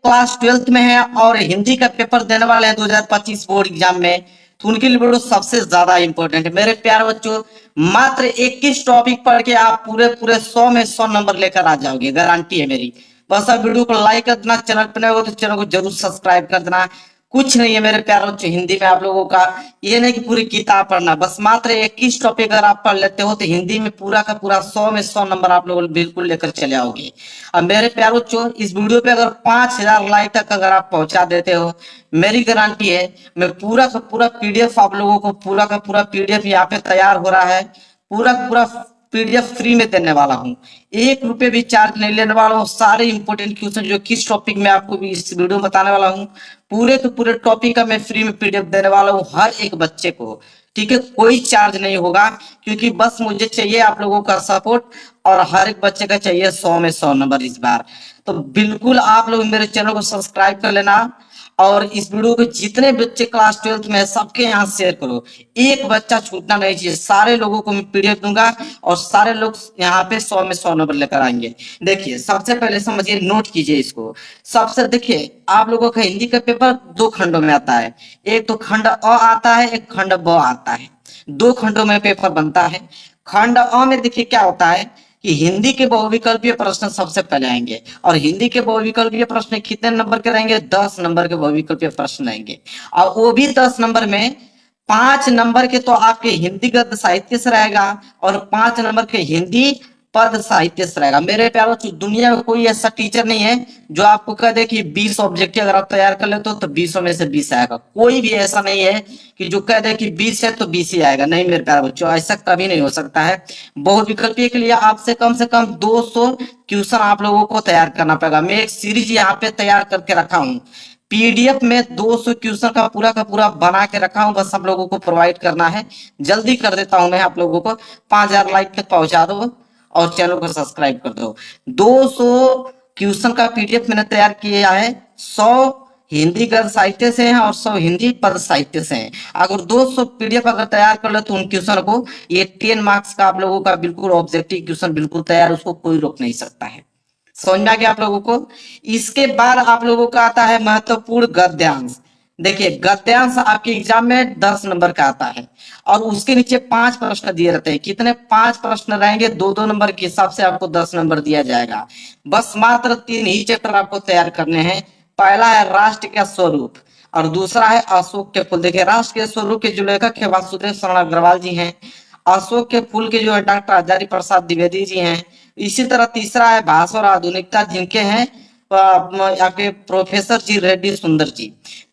Class 12th में है और हिंदी का पेपर देने वाले हैं 2025 बोर्ड एग्जाम में, तो उनके लिए वीडियो सबसे ज्यादा इंपॉर्टेंट है मेरे प्यारे बच्चों। मात्र 21 टॉपिक पढ़ के आप पूरे पूरे 100 में 100 नंबर लेकर आ जाओगे, गारंटी है मेरी। बस आप वीडियो को लाइक कर देना, चैनल पर नए हो तो चैनल को जरूर सब्सक्राइब कर देना। कुछ नहीं है मेरे प्यारे बच्चों हिंदी में आप लोगों का, ये नहीं कि पूरी किताब पढ़ना, बस मात्र 21 टॉपिक अगर आप पढ़ लेते हो तो हिंदी में पूरा का पूरा 100 में 100 नंबर आप लोग बिल्कुल लेकर चले आओगे। अब मेरे प्यारे बच्चों इस वीडियो पे अगर 5000 लाइक तक अगर आप पहुंचा देते हो, मेरी गारंटी है मैं पूरा का पूरा पीडीएफ आप लोगों को, पूरा का पूरा पीडीएफ यहाँ पे तैयार हो रहा है, पूरा का पूरा पीडीएफ फ्री में देने वाला हूँ। 1 रुपए भी चार्ज नहीं लेने वाला हूँ। सारे इंपोर्टेंट क्वेश्चन जो किस टॉपिक में आपको भी इस वीडियो में बताने वाला हूँ, पूरे के पूरे टॉपिक का मैं फ्री में पीडीएफ देने वाला हूँ हर एक बच्चे को। ठीक है, कोई चार्ज नहीं होगा, क्योंकि बस मुझे चाहिए आप लोगों का सपोर्ट और हर एक बच्चे का चाहिए 100 में 100 नंबर इस बार। तो बिल्कुल आप लोग मेरे चैनल को सब्सक्राइब कर लेना और इस वीडियो को जितने बच्चे क्लास 12th में है सबके यहाँ शेयर करो। एक बच्चा छूटना नहीं चाहिए, सारे लोगों को मैं पीडीएफ दूंगा और सारे लोग यहाँ पे 100 में 100 नंबर लेकर आएंगे। देखिए सबसे पहले समझिए, नोट कीजिए इसको। सबसे देखिए आप लोगों का हिंदी का पेपर 2 खंडों में आता है, एक तो खंड अ आता है, एक खंड ब आता है। 2 खंडों में पेपर बनता है। खंड अ में देखिए क्या होता है कि हिंदी के बहुविकल्पीय प्रश्न सबसे पहले आएंगे, और हिंदी के बहुविकल्पीय प्रश्न कितने नंबर के रहेंगे? 10 नंबर के बहुविकल्पीय प्रश्न रहेंगे, और वो भी 10 नंबर में 5 नंबर के तो आपके हिंदी गद्य साहित्य से रहेगा और 5 नंबर के हिंदी पद साहित्य से रहेगा। मेरे प्यारों दुनिया में कोई ऐसा टीचर नहीं है जो आपको कह दे कि 20 ऑब्जेक्टिव अगर आप तैयार कर लेते हो तो 20 में से 20 आएगा। कोई भी ऐसा नहीं है कि जो कह दे कि 20 है तो 20 ही आएगा, नहीं मेरे प्यारे बच्चों, ऐसा कभी नहीं हो सकता है। बहुविकल्पीय के लिए आपसे कम से कम 200 क्वेश्चन आप लोगों को तैयार करना पड़ेगा। मैं एक सीरीज यहाँ पे तैयार करके रखा हूँ, पीडीएफ में 200 क्वेश्चन का पूरा बना के रखा हूँ, बस आप लोगों को प्रोवाइड करना है। जल्दी कर देता हूँ मैं आप लोगों को, 5000 लाइक तक पहुंचा दो और चैनल को सब्सक्राइब कर दो। 200 क्वेश्चन का पीडीएफ मैंने तैयार किया है, 100 हिंदी गद्य साहित्य से हैं और 100 हिंदी पद साहित्य से हैं। अगर 200 पीडीएफ अगर तैयार कर ले तो उन क्वेश्चन को, ये 10 मार्क्स का आप लोगों का बिल्कुल ऑब्जेक्टिव क्वेश्चन बिल्कुल तैयार, उसको कोई रोक नहीं सकता है। समझ में आ गया आप लोगों को? इसके बाद आप लोगों का आता है महत्वपूर्ण गद्यांश। देखिए गद्यांश आपके एग्जाम में 10 नंबर का आता है और उसके नीचे 5 प्रश्न दिए रहते हैं। कितने? 5 प्रश्न रहेंगे, 2-2 नंबर के हिसाब से आपको 10 नंबर दिया जाएगा। बस मात्र 3 ही चैप्टर आपको तैयार करने हैं। पहला है राष्ट्र का स्वरूप और दूसरा है अशोक के फूल। देखिए राष्ट्र के स्वरूप के जो लेखक है वासुदेव शरण अग्रवाल जी हैं, अशोक के फूल के जो है डॉक्टर हजारी प्रसाद द्विवेदी जी हैं। इसी तरह तीसरा है भाषा और आधुनिकता, जिनके हैं आपके प्रोफेसर जी रेड्डी सुंदर जी।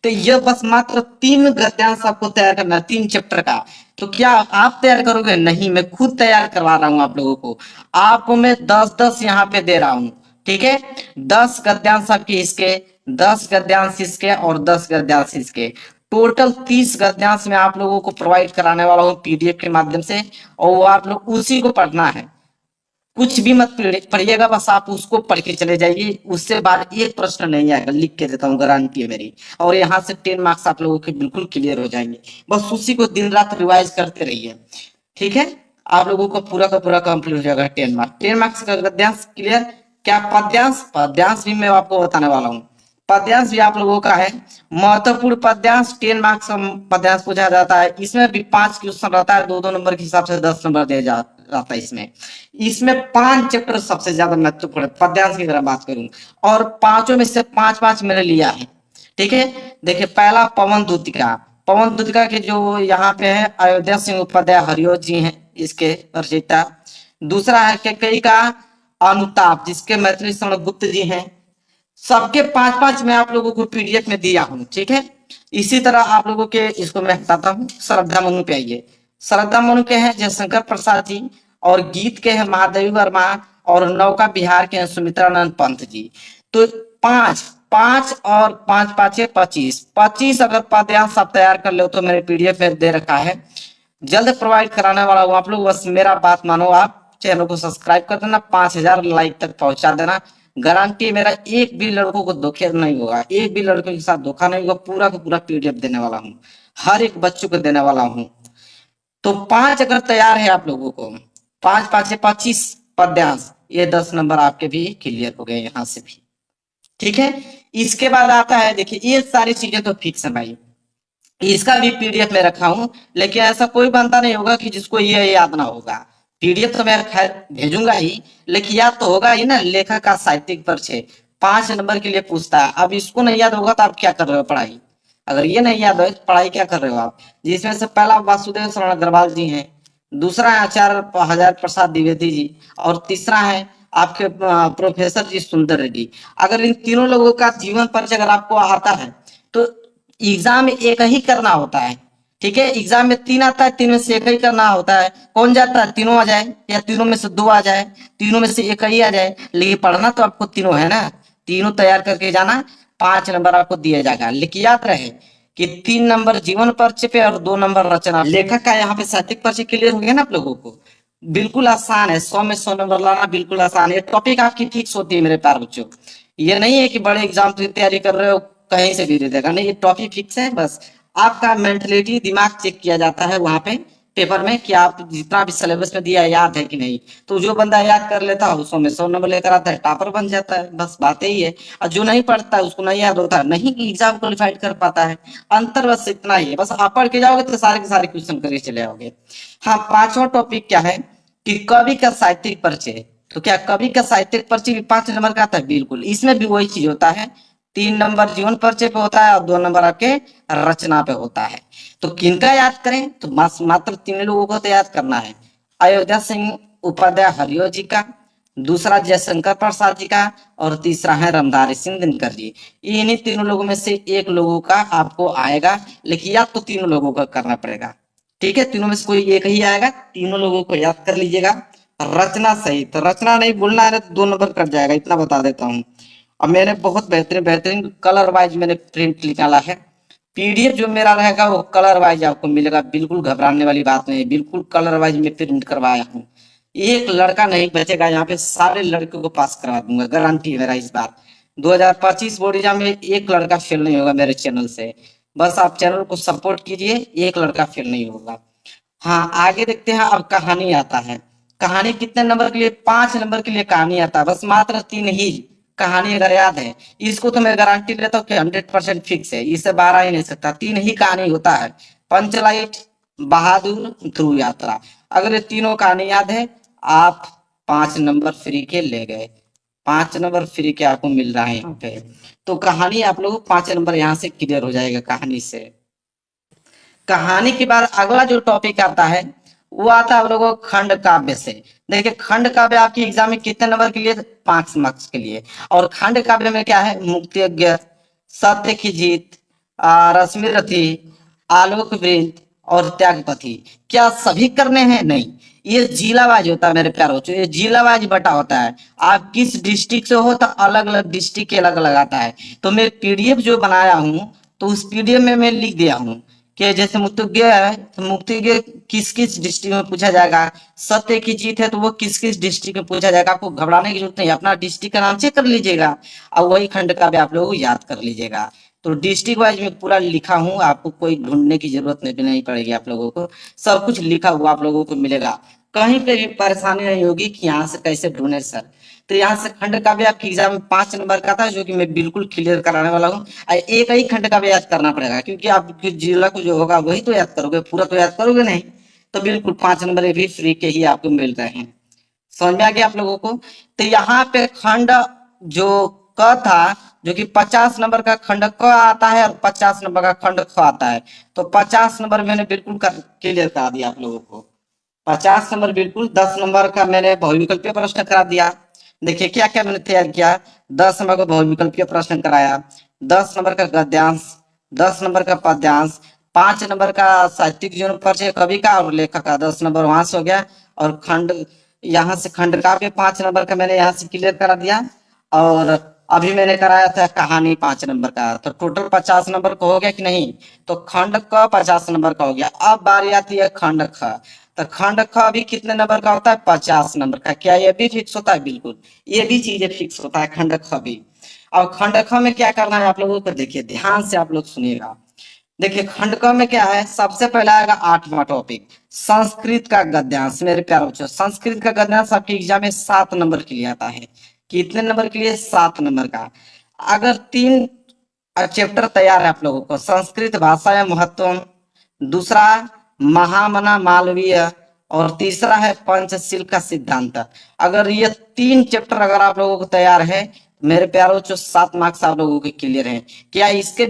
तो ये बस मात्र 3 गद्यांश आपको तैयार करना है 3 चैप्टर का। तो क्या आप तैयार करोगे? नहीं, मैं खुद तैयार करवा रहा हूं आप लोगों को। आपको मैं 10-10 यहाँ पे दे रहा हूँ, ठीक है? 10 गद्यांश आपके इसके, 10 गद्यांश इसके और 10 गद्यांश इसके, टोटल 30 गद्यांश में आप लोगों को प्रोवाइड कराने वाला हूँ पीडीएफ के माध्यम से, और वो आप लोग उसी को पढ़ना है। कुछ भी मत पढ़िएगा, बस आप उसको पढ़ के चले जाइए, उससे बाद एक प्रश्न नहीं आएगा, लिख के देता हूँ, गारंटी है मेरी। और यहाँ से 10 मार्क्स आप लोगों के बिल्कुल क्लियर हो जाएंगे। बस उसी को दिन रात रिवाइज करते रहिए, ठीक है? आप लोगों को पूरा का पूरा कंप्लीट हो जाएगा 10 मार्क्स। 10 मार्क्स का गद्यांश क्लियर। क्या पद्यांश? पद्यांश भी मैं आपको बताने वाला हूँ। पद्यांश भी आप लोगों का है महत्वपूर्ण पद्यांश। 10 मार्क्स का पद्यांश पूछा जाता है, इसमें भी 5 क्वेश्चन रहता है, 2-2 नंबर के हिसाब से 10 नंबर दिया जाता है। इसमें 5 चैप्टर सबसे ज्यादा महत्वपूर्ण पद्यांश की अगर बात करूं, और 5 में से 5-5 मैंने लिया है, ठीक है? देखिए पहला पवन दूतिका। पवन दूतिका के जो यहाँ पे है अयोध्या सिंह उपाध्याय हरिओ जी हैं इसके रचयिता। दूसरा है कैकेयी का अनुताप, जिसके मैथिली शरण गुप्त जी हैं। सबके 5-5 मैं आप लोगों को पीडीएफ में दिया हूं, ठीक है? इसी तरह आप लोगों के इसको मैं बताता हूँ। श्रद्धा मनु पे आइए। श्रद्धा मनु के हैं जयशंकर प्रसाद जी, और गीत के हैं महादेवी वर्मा, और नौका बिहार के हैं सुमित्रानंद पंत जी। तो 5-5 और 5-5 25 25 अगर पद्यांश आप तैयार कर लो तो मेरे पीडीएफ में दे रखा है, जल्द प्रोवाइड कराने वाला हूँ आप लोग। बस मेरा बात मानो, आप चैनल को सब्सक्राइब कर देना, 5000 लाइक तक पहुंचा देना। गारंटी मेरा एक भी लड़कों को धोखा नहीं होगा, एक भी लड़कों के साथ धोखा नहीं होगा। पूरा का पूरा पीडीएफ देने वाला हूँ, हर एक बच्चों को देने वाला हूँ। तो 5 अगर तैयार है आप लोगों को, 5-5 25 पद्यांश, ये 10 नंबर आपके भी क्लियर हो गए यहाँ से भी, ठीक है? इसके बाद आता है, देखिए ये सारी चीजें तो फिक्स है भाई, इसका भी पीडीएफ में रखा हूं, लेकिन ऐसा कोई बनता नहीं होगा कि जिसको ये याद ना होगा। पीडीएफ तो मैं खैर भेजूंगा ही, लेकिन याद तो होगा ही ना। लेखक का साहित्यिक परिचय 5 नंबर के लिए पूछता है। अब इसको नहीं याद होगा तो आप क्या कर रहे हो पढ़ाई? अगर ये नहीं याद हो तो पढ़ाई क्या कर रहे हो आप? जिसमें से पहला वासुदेव शरण अग्रवाल जी हैं, दूसरा है आचार्य हजार प्रसाद द्विवेदी जी, और तीसरा है आपके प्रोफेसर जी सुंदर रेड्डी। अगर इन तीनों लोगों का जीवन परिचय अगर आपको आता है तो एग्जाम में एक ही करना होता है। ठीक है, एग्जाम में 3 आता है, 3 में से एक ही करना होता है। कौन जाता है? तीनों आ जाए या तीनों में से 2 आ जाए, तीनों में से एक ही आ जाए, लेकिन पढ़ना तो आपको तीनों है ना। तीनों तैयार करके जाना, 5 नंबर आपको दिया जाएगा। लेकिन याद रहे कि 3 नंबर जीवन परिचय पे और 2 नंबर रचना। लेखक का यहाँ पे साहित्यिक परिचय क्लियर हो गया ना आप लोगों को? बिल्कुल आसान है, 100 में 100 नंबर लाना बिल्कुल आसान है। ये टॉपिक आपकी फिक्स होती है मेरे प्यारे बच्चों। ये नहीं है कि बड़े एग्जाम की तैयारी कर रहे हो कहीं से भी दे देगा, नहीं, ये टॉपिक फिक्स है। बस आपका मेंटलिटी दिमाग चेक किया जाता है वहां पे पेपर में कि आप जितना भी सिलेबस में दिया है याद है कि नहीं। तो जो बंदा याद कर लेता है उसमें में 100 नंबर लेकर आता है, टॉपर बन जाता है। बस बात यही है। और जो नहीं पढ़ता है उसको नहीं याद होता है, नहीं एग्जाम क्वालिफाइड कर पाता है। अंतर बस इतना ही है। बस आप पढ़ के जाओगे तो सारे के सारे क्वेश्चन करके चले आओगे। हाँ, पांचवा टॉपिक क्या है कि कवि का साहित्यिक परिचय। तो क्या कवि का साहित्यिक परिचय भी 5 नंबर का आता है? बिल्कुल, इसमें भी वही चीज होता है। 3 नंबर जीवन परिचय पे होता है और 2 नंबर आपके रचना पे होता है। तो किनका याद करें? तो मात्र 3 लोगों को तो याद करना है। अयोध्या सिंह उपाध्याय हरिओ जी का, दूसरा जयशंकर प्रसाद जी का, और तीसरा है रामधारी सिंह दिनकर जी। इन्हीं 3 लोगों में से एक लोगों का आपको आएगा, लेकिन याद तो 3 लोगों का करना पड़ेगा। ठीक है, तीनों में से कोई एक ही आएगा, 3 लोगों को याद कर लीजिएगा। रचना सहित, रचना नहीं बोलना है तो 2 नंबर कट जाएगा, इतना बता देता हूँ। अब मैंने बहुत बेहतरीन बेहतरीन कलर वाइज मैंने प्रिंट निकाला है। पीडीएफ जो मेरा रहेगा वो कलर वाइज आपको मिलेगा, बिल्कुल घबराने वाली बात नहीं है। बिल्कुल कलर वाइज में प्रिंट करवाया हूँ। एक लड़का नहीं बचेगा यहाँ पे, सारे लड़कों को पास करवा दूंगा, गारंटी है मेरा इस बार। 2025 बोर्ड एग्जाम में एक लड़का फेल नहीं होगा मेरे चैनल से। बस आप चैनल को सपोर्ट कीजिए, एक लड़का फेल नहीं होगा। हाँ, आगे देखते हैं। अब कहानी आता है। कहानी कितने नंबर के लिए? 5 नंबर के लिए कहानी आता है। बस मात्र 3 ही कहानी अगर याद है, इसको तो मैं गारंटी लेता हूँ कि 100% फिक्स है, इससे बाहर आ ही नहीं सकता। 3 ही कहानी होता है, पंचलाइट, बहादुर, ध्रुव यात्रा। अगर ये तीनों कहानी याद है, आप 5 नंबर फ्री के ले गए। 5 नंबर फ्री के आपको मिल रहा है यहाँ पे। तो कहानी आप लोग 5 नंबर यहाँ से क्लियर हो जाएगा कहानी से। कहानी के बाद अगला जो टॉपिक आता है वो आता है आप लोगों को खंड काव्य से। देखिए, खंड काव्य आपके एग्जाम में कितने नंबर के लिए? 5 मार्क्स के लिए। और खंड काव्य में क्या है? मुक्ति यज्ञ, सत्य की जीत, रश्मि रथी, आलोक वृंद और त्यागपति। क्या सभी करने हैं? नहीं, ये जिला वाइज होता है मेरे प्यारे बच्चों, ये जिला वाइज बटा होता है। आप किस डिस्ट्रिक्ट से हो तो अलग अलग डिस्ट्रिक्ट के अलग अलग आता है। तो मैं पीडीएफ जो बनाया हूँ तो उस पीडीएफ में मैं लिख दिया हूँ कि जैसे मुक्तज्ञ है तो मुक्तज्ञ किस किस डिस्ट्रिक्ट में पूछा जाएगा, सत्य की जीत है तो वो किस किस डिस्ट्रिक्ट में पूछा जाएगा। आपको घबराने की जरूरत नहीं, अपना डिस्ट्रिक्ट का नाम चेक कर लीजिएगा और वही खंड का भी आप लोग याद कर लीजिएगा। तो डिस्ट्रिक्ट वाइज में पूरा लिखा हूँ, आपको कोई ढूंढने की जरूरत नहीं पड़ेगी। आप लोगों को सब कुछ लिखा हुआ आप लोगों को मिलेगा, कहीं पे भी परेशानी नहीं होगी कि यहाँ से कैसे ढूंढे सर। तो यहाँ से खंड का भी आपके एग्जाम में 5 नंबर का था, जो कि मैं बिल्कुल क्लियर कराने वाला हूँ। एक ही खंड का भी याद करना पड़ेगा, क्योंकि आप जिला को जो होगा वही तो याद करोगे, पूरा तो याद करोगे नहीं। तो बिल्कुल 5 नंबर ये भी फ्री के ही आपको मिल रहे हैं। समझ में आ गया आप लोगों को? तो यहाँ पे खंड जो क था, जो कि 50 नंबर का खंड क आता है और 50 नंबर का खंड ख आता है। तो 50 नंबर मैंने बिल्कुल क्लियर करा दिया आप लोगों को। 50 नंबर बिल्कुल। 10 नंबर का मैंने बहुविकल्पीय प्रश्न करा दिया। देखिए क्या क्या मैंने तैयार किया। 10 नंबर का बहुविकल्पीय प्रश्न कराया, 10 नंबर का गद्यांश, 10 नंबर का पद्यांश, 5 नंबर का साहित्यिक जीवन परिचय कवि का और लेखक का। 10 नंबर वहां से हो गया। और खंड, यहाँ से खंड काव्य 5 नंबर का मैंने यहाँ से क्लियर करा दिया। और अभी मैंने कराया था कहानी 5 नंबर का। तो टोटल 50 नंबर का हो गया कि नहीं? तो खंड क 50 नंबर का हो गया। अब बारी आती है खंड ख। तो खंड ख भी कितने नंबर का होता है? 50 नंबर का। क्या ये भी फिक्स होता है? बिल्कुल, ये भी चीजें फिक्स होता है खंड ख भी। अब खंड ख में क्या करना है आप लोगों को? देखिए ध्यान से आप लोग सुनिएगा। देखिए खंड क में क्या है, सबसे पहला आएगा 8वां टॉपिक, संस्कृत का गद्यांश। मेरे प्यारे बच्चों, संस्कृत का गद्यांश आपके एग्जाम में 7 नंबर के लिए आता है। कितने नंबर के लिए? 7 नंबर का। अगर 3 चैप्टर तैयार है आप लोगों को, संस्कृत भाषा या महत्व, दूसरा महामना मालवीय, और तीसरा है पंचशील का सिद्धांत। अगर ये 3 चैप्टर अगर आप लोगों को तैयार है, मेरे प्यारो, जो 7 मार्क्स आप लोगों के क्लियर हैं। क्या इसके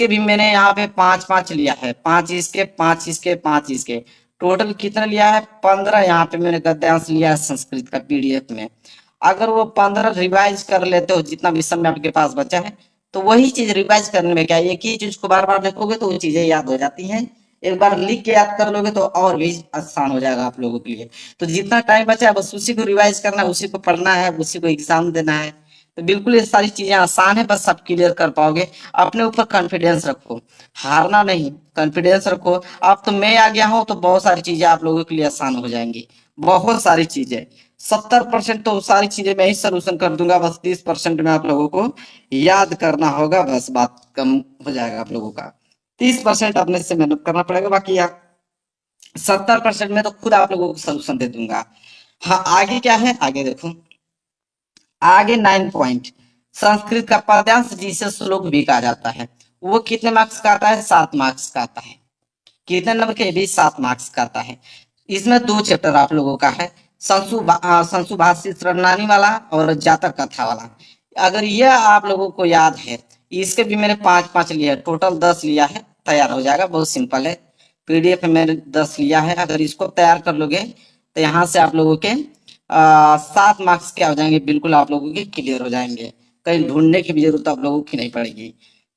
भी मैंने यहाँ पे 5-5 लिया है, 5 इसके, 5 इसके, 5 इसके, टोटल कितना लिया है? 15 यहाँ पे मैंने गद्यांश लिया है संस्कृत का पीडीएफ में। अगर वो 15 रिवाइज कर लेते हो, जितना भी समय आपके पास बचा है, तो वही चीज रिवाइज करने में क्या है, एक ही चीज को बार बार देखोगे तो वो चीजें याद हो जाती हैं। एक बार लिख के याद कर लोगे तो और भी आसान हो जाएगा आप लोगों के लिए। तो जितना टाइम बचा है बस उसी को रिवाइज करना है, उसी को पढ़ना है, उसी को एग्जाम देना है। तो बिल्कुल ये सारी चीजें आसान है, बस आप क्लियर कर पाओगे। अपने ऊपर कॉन्फिडेंस रखो, हारना नहीं, कॉन्फिडेंस रखो। अब तो मैं आ गया हूँ तो बहुत सारी चीजें आप लोगों के लिए आसान हो जाएंगी, बहुत सारी चीजें। 70% तो सारी चीजें मैं ही सोल्यूशन कर दूंगा, बस 30% में आप लोगों को याद करना होगा, बस बात कम हो जाएगा आप लोगों का। 30% अपने से मेहनत करना पड़ेगा, बाकी 70% में तो खुद आप लोगों को सोल्यूशन दे दूंगा। हाँ, आगे क्या है, आगे देखो। आगे 9 पॉइंट, संस्कृत का पद्यांश जिसे श्लोक भी कहा जाता है, वो कितने मार्क्स का आता है? 7 मार्क्स का आता है। कितने नंबर के? भी 7 मार्क्स का आता है। इसमें 2 चैप्टर आप लोगों का है, संसुभाषित रणनानी वाला और जातक कथा वाला। अगर यह आप लोगों को याद है, इसके भी मैंने 5-5 लिया है, टोटल 10 लिया है, तैयार हो जाएगा, बहुत सिंपल है। पीडीएफ में मैंने 10 लिया है, अगर इसको तैयार कर लोगे तो यहाँ से आप लोगों के 7 मार्क्स क्या हो जाएंगे, बिल्कुल आप लोगों के क्लियर हो जाएंगे, कहीं ढूंढने की भी जरूरत आप लोगों की नहीं पड़ेगी।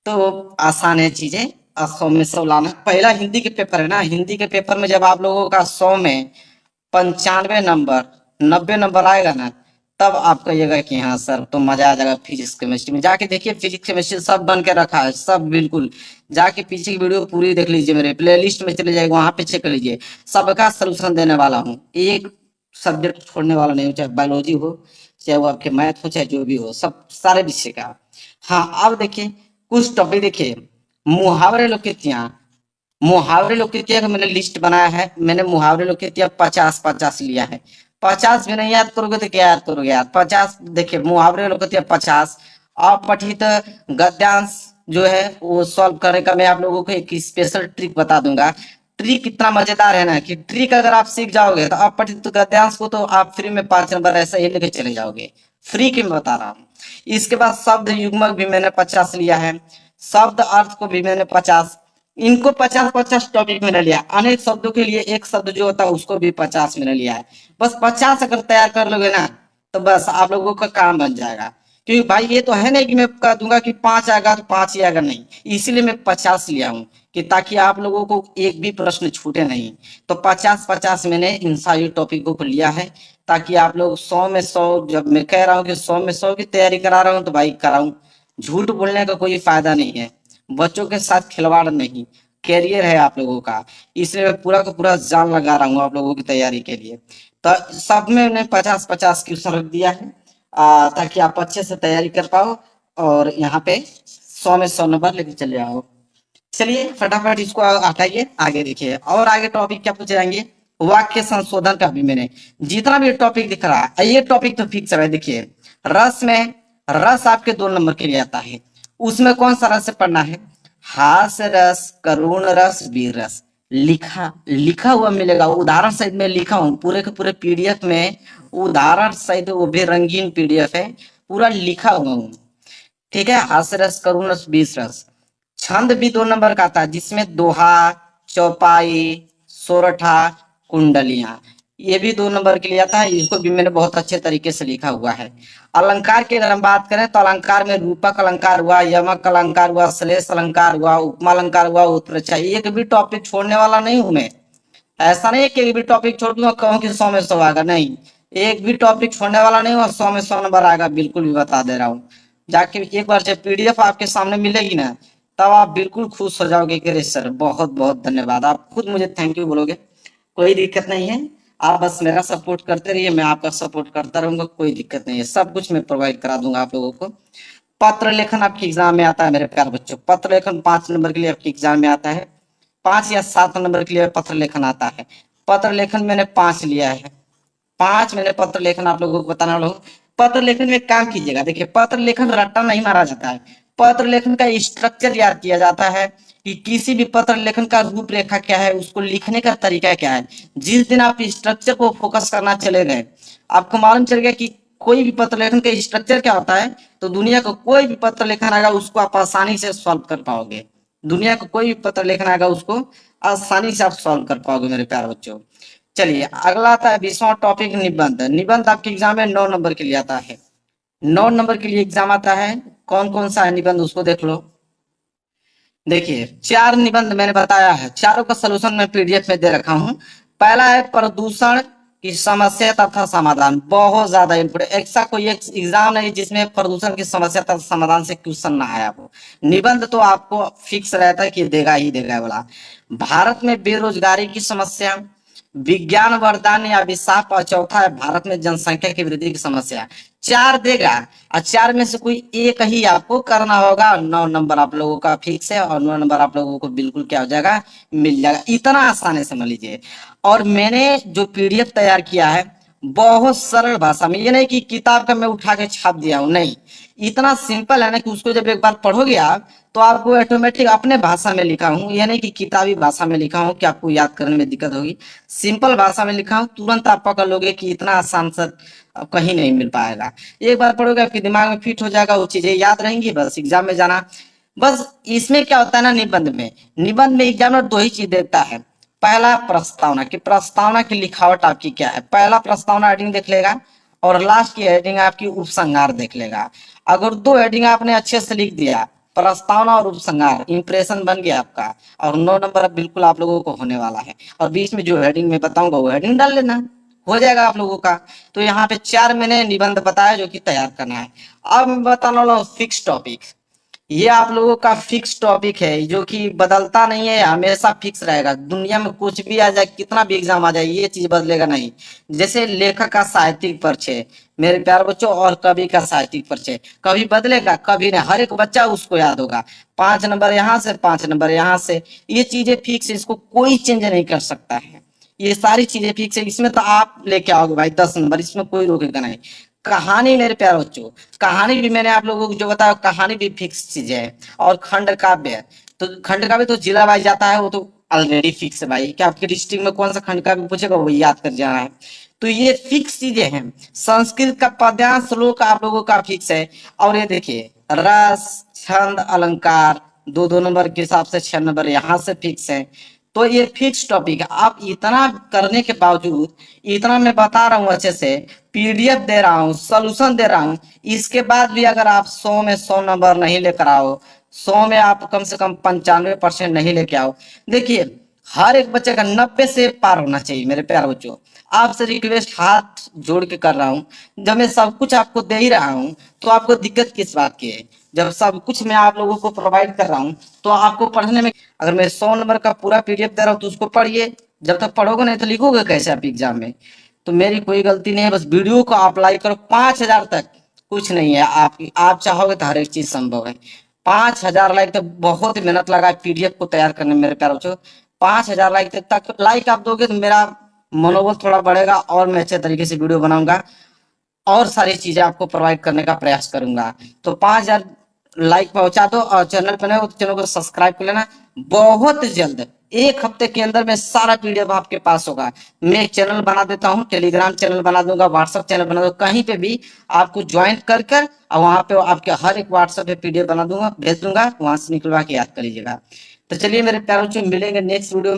तो आसान है चीजें, 100 में 100 लाना। पहला हिंदी के पेपर है ना, हिंदी के पेपर में जब आप लोगों का 100 में 95 नंबर, 90 नंबर आएगा ना, तब आप कहिएगा कि हाँ सर तो मजा आ जाएगा। फिजिक्स केमिस्ट्री में जाके देखिए, फिजिक्स केमिस्ट्री सब बन के रखा है, सब बिल्कुल। जाके पीछे की वीडियो पूरी देख लीजिए, मेरे प्लेलिस्ट में चले जाएगा, वहां पे चेक कर लीजिए, सबका सोल्यूशन देने वाला हूँ। एक सब्जेक्ट छोड़ने वाला नहीं हूँ, चाहे बायोलॉजी हो, चाहे वो आपके मैथ हो, चाहे जो भी हो, सब सारे विषय का। हाँ, अब देखिए कुछ टॉपिक देखिए, मुहावरे लोकित्या। मुहावरे लोकित्या का मैंने लिस्ट बनाया है, मैंने मुहावरे लोकित्या 50-50 लिया है। 50 भी नहीं याद करोगे तो क्या याद करोगे यार? 50 देखिए, मुहावरे लोकित्या 50। अपठित गद्यांश जो है वो सॉल्व करने का मैं आप लोगों को एक स्पेशल ट्रिक बता दूंगा। ट्रिक इतना मजेदार है ना कि ट्रिक अगर आप सीख जाओगे तो अपठित गद्यांश को तो आप फ्री में 5 नंबर ऐसे ही लेके चले जाओगे, फ्री की मैं बता रहा हूँ। इसके बाद शब्द युग्मक भी मैंने 50 लिया है, शब्द अर्थ को भी मैंने 50, इनको 50-50 टॉपिक मैंने लिया। अनेक शब्दों के लिए एक शब्द जो होता है उसको भी 50 मैंने लिया है। बस 50 अगर तैयार कर लोगे ना, तो बस आप लोगों का काम बन जाएगा। क्योंकि भाई ये तो है नहीं कि मैं कह दूंगा कि 5 आएगा तो 5 ही आएगा, नहीं, इसीलिए मैं 50 लिया हूँ कि ताकि आप लोगों को एक भी प्रश्न छूटे नहीं। तो 50-50 मैंने इन सारी टॉपिकों को लिया है, ताकि आप लोग 100 में 100, जब मैं कह रहा हूँ कि 100 में 100 की तैयारी करा रहा हूँ तो भाई कराऊं। झूठ बोलने का कोई फायदा नहीं है, बच्चों के साथ खिलवाड़ नहीं, कैरियर है आप लोगों का, इसलिए मैं पूरा का पूरा जान लगा रहा हूँ आप लोगों की तैयारी के लिए। तो सब में मैंने 50-50 क्वेश्चन रख दिया है, ताकि आप अच्छे से तैयारी कर पाओ और यहाँ पे 100 में 100 नंबर लेके चले आओ। चलिए फटाफट इसको हटाइए, आगे देखिए। और आगे टॉपिक क्या पूछे जाएंगे? वाक्य संशोधन का भी मैंने जितना भी टॉपिक दिख रहा है, ये टॉपिक तो फिक्स है। देखिए, रस में, रस आपके 2 नंबर के लिए आता है, उसमें कौन सा रस पढ़ना है? हास्य रस, करुण रस, वीर रस। लिखा लिखा हुआ मिलेगा, उदाहरण सहित में लिखा हूँ पूरे के पूरे पीडीएफ में, उदाहरण सहित, वो भी रंगीन पीडीएफ है, पूरा लिखा हुआ हूँ। ठीक है, हास्य रस, करुण रस, बीस रस। छंद भी 2 नंबर का आता है, जिसमें दोहा, चौपाई, सोरठा, कुंडलियां, ये भी 2 नंबर के लिए आता है, इसको भी मैंने बहुत अच्छे तरीके से लिखा हुआ है। अलंकार की अगर हम बात करें तो अलंकार में रूपक अलंकार हुआ, यमक अलंकार हुआ, श्लेष अलंकार हुआ, उपमा अलंकार हुआ, उत्प्रेक्षा। एक भी टॉपिक छोड़ने वाला नहीं हूं मैं। ऐसा नहीं है कि एक भी टॉपिक छोड़ दूंगा कहूँ कि 100 में 100 आएगा, नहीं, एक भी टॉपिक छोड़ने वाला नहीं, और 100 में 100 नंबर आएगा, बिल्कुल भी बता दे रहा हूँ। जाके एक बार जब पीडीएफ आपके सामने मिलेगी ना, तब आप बिल्कुल खुश हो जाओगे कि अरे सर बहुत बहुत धन्यवाद, आप खुद मुझे थैंक यू बोलोगे। कोई दिक्कत नहीं है, आप बस मेरा सपोर्ट करते रहिए, मैं आपका सपोर्ट करता रहूंगा, कोई दिक्कत नहीं है, सब कुछ मैं प्रोवाइड करा दूंगा आप लोगों को। पत्र लेखन आपके एग्जाम में आता है मेरे प्यारे बच्चों, पत्र लेखन 5 नंबर के लिए आपके एग्जाम में आता है, 5 या 7 नंबर के लिए पत्र लेखन आता है। पत्र लेखन मैंने 5 लिया है, 5 मैंने पत्र लेखन आप लोगों को बताना वाला हूँ। पत्र लेखन में काम कीजिएगा। देखिए, पत्र लेखन रट्टा नहीं मारा जाता है। पत्र लेखन का स्ट्रक्चर याद किया जाता है कि किसी भी पत्र लेखन का रूपरेखा क्या है, उसको लिखने का तरीका क्या है। जिस दिन आप स्ट्रक्चर को फोकस करना चले गए, आपको मालूम चल गया कि कोई भी पत्र लेखन का स्ट्रक्चर क्या होता है, तो दुनिया का कोई भी पत्र लेखन आएगा उसको आप आसानी से सॉल्व कर पाओगे। दुनिया का कोई भी पत्र लेखन आएगा उसको आसानी से आप सॉल्व कर पाओगे मेरे प्यारे बच्चों। चलिए, अगला आता है 20वां टॉपिक, निबंध। निबंध आपके एग्जाम में 9 नंबर के लिए आता है। 9 नंबर के लिए एग्जाम आता है। कौन कौन सा है निबंध उसको देख लो। देखिए, 4 निबंध मैंने बताया है, चारों का सलूशन मैं पीडीएफ में दे रखा हूं। पहला है प्रदूषण की समस्या तथा समाधान, बहुत ज्यादा इंपोर्टेंट। ऐसा कोई एक एग्जाम नहीं जिसमें प्रदूषण की समस्या तथा समाधान से क्वेश्चन ना आया हो। निबंध तो आपको फिक्स रहता है कि देगा ही देगा वाला। भारत में बेरोजगारी की समस्या, विज्ञान वरदान या अभिशाप, और चौथा है भारत में जनसंख्या की वृद्धि की समस्या। 4 देगा और 4 में से कोई एक ही आपको करना होगा। 9 नंबर आप लोगों का फिक्स है और 9 नंबर आप लोगों को बिल्कुल क्या हो जाएगा, मिल जाएगा। इतना आसान है, समझ लीजिए। और मैंने जो पीडीएफ तैयार किया है बहुत सरल भाषा में, ये नहीं कि किताब का मैं उठा के छाप दिया हूं, नहीं। इतना सिंपल है ना कि उसको जब एक बार पढ़ोगे आप तो आपको ऑटोमेटिक अपने भाषा में लिखा हूं, ये नहीं कि किताबी भाषा में लिखा हूं कि आपको याद करने में दिक्कत होगी। सिंपल भाषा में लिखा हूं, तुरंत आप पकड़ लोगे कि इतना आसान सा कहीं नहीं मिल पाएगा। एक बार पढ़ोगे आपके दिमाग में फिट हो जाएगा, वो चीजें याद रहेंगी, बस एग्जाम में जाना। बस इसमें क्या होता है ना, निबंध में एग्जामिनर 2 ही चीज देता है। पहला प्रस्तावना, कि प्रस्तावना की लिखावट आपकी क्या है। पहला प्रस्तावना हेडिंग देख लेगा और लास्ट की हेडिंग आपकी उपसंहार देख लेगा। अगर 2 हेडिंग आपने अच्छे से लिख दिया, प्रस्तावना और उपसंहार, इंप्रेशन बन गया आपका, और 9 नंबर अब बिल्कुल आप लोगों को होने वाला है। और बीच में जो हेडिंग में बताऊंगा वो हेडिंग डाल लेना, हो जाएगा आप लोगों का। तो यहाँ पे 4 मैंने निबंध बताया जो कि तैयार करना है। अब मैं बताने वाला हूँ फिक्स टॉपिक। ये आप लोगों का फिक्स टॉपिक है जो कि बदलता नहीं है, हमेशा फिक्स रहेगा। दुनिया में कुछ भी आ जाए, कितना भी एग्जाम आ जाए, ये चीज बदलेगा नहीं। जैसे लेखक का साहित्यिक परिचय मेरे प्यारे बच्चों, और कवि का साहित्यिक परिचय कभी बदलेगा, कभी नहीं। हर एक बच्चा उसको याद होगा। 5 नंबर यहाँ से, 5 नंबर यहाँ से, ये चीजें फिक्स है, इसको कोई चेंज नहीं कर सकता है। ये सारी चीजें फिक्स है। इसमें तो आप लेके आओगे भाई 10 नंबर, इसमें कोई रोकेगा नहीं। कहानी मेरे प्यारे बच्चों, कहानी भी मैंने आप लोगों को जो बताया, कहानी भी फिक्स चीज है। और खंड काव्य, तो खंड काव्य तो जिला वाइज जाता है, वो तो ऑलरेडी फिक्स है भाई। क्या आपके डिस्ट्रिक्ट में कौन सा खंड काव्य पूछेगा वो याद कर जाना है। तो ये फिक्स चीजें हैं। संस्कृत का पद्यांश श्लोक आप लोगों का फिक्स है। और ये देखिए, रस, छंद, अलंकार, 2-2 नंबर के हिसाब से 6 नंबर यहाँ से फिक्स है। तो ये फिक्स टॉपिक है। आप इतना करने के बावजूद, इतना मैं बता रहा हूँ अच्छे से, पीडीएफ दे रहा हूँ, सोल्यूशन दे रहा हूँ, इसके बाद भी अगर आप 100 में 100 नंबर नहीं लेकर आओ, 100 में आप कम से कम 95% नहीं लेके आओ। देखिए, हर एक बच्चे का 90 से पार होना चाहिए मेरे प्यारे बच्चों। आपसे रिक्वेस्ट हाथ जोड़ के कर रहा हूँ। जब मैं सब कुछ आपको दे ही रहा हूँ तो आपको दिक्कत किस बात की है। जब सब कुछ मैं आप लोगों को प्रोवाइड कर रहा हूँ तो आपको पढ़ने में, अगर मैं 100 नंबर का पूरा पीडीएफ दे रहा हूँ तो उसको पढ़िए। जब तक पढ़ोगे नहीं तो लिखोगे कैसे आप एग्जाम में। तो मेरी कोई गलती नहीं है, बस वीडियो को आप लाइक करो। 5000 तक कुछ नहीं है, आप चाहोगे तो हर एक चीज संभव है। 5000 लाइक तक बहुत मेहनत लगा पीडीएफ को तैयार करने में मेरे प्यारे बच्चों। 5000 लाइक तक लाइक आप दोगे तो मेरा मनोबल थोड़ा बढ़ेगा और मैं अच्छे तरीके से वीडियो बनाऊंगा और सारी चीजें आपको प्रोवाइड करने का प्रयास करूंगा। तो 5000 लाइक पहुंचा दो और चैनल पर नए हो तो चैनल को सब्सक्राइब कर लेना। बहुत जल्द 1 हफ्ते के अंदर में सारा पीडीएफ आपके पास होगा। मैं एक चैनल बना देता हूँ, टेलीग्राम चैनल बना दूंगा, व्हाट्सएप चैनल बना दूंगा, कहीं पे भी आपको ज्वाइन कर कर और वहां पे आपके हर एक व्हाट्सएप पे पीडीएफ बना दूंगा, भेज दूंगा, वहां से निकलवा के याद कर लीजिएगा। तो चलिए मेरे प्यारों से मिलेंगे नेक्स्ट वीडियो।